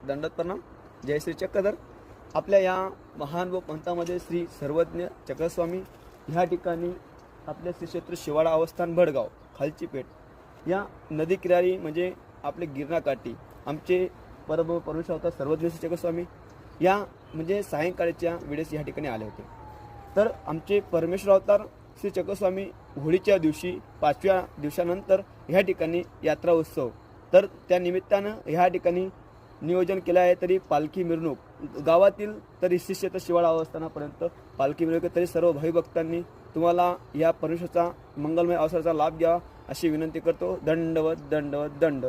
दंडवत प्रणाम. जय श्री चक्रधर. आपल्या या महान व पंथामध्ये श्री सर्वज्ञ चक्रस्वामी ह्या ठिकाणी आपले श्री क्षेत्र शिवाळा अवस्थान भडगाव खालची पेठ या नदी किनारी म्हणजे आपले गिरणाकाठी आमचे परम परमेश्वर अवतार सर्वज्ञ श्री चक्रस्वामी या म्हणजे सायंकाळच्या वेळेस या ठिकाणी आले होते. तर आमचे परमेश्वर अवतार श्री चक्रस्वामी होळीच्या दिवशी 5व्या दिवसानंतर ह्या ठिकाणी यात्रा उत्सव, तर त्या निमित्तानं ह्या ठिकाणी नियोजन केलं आहे. तरी पालखी मिरवणूक गावातील तरी श्री क्षेत्र शिवाळा अवस्थानापर्यंत पालखी मिरवणूक, तरी सर्व भाविभक्तांनी तुम्हाला या परमेश्वराचा मंगलमय अवसराचा लाभ घ्यावा अशी विनंती करतो. दंडवत दंडवत दंड.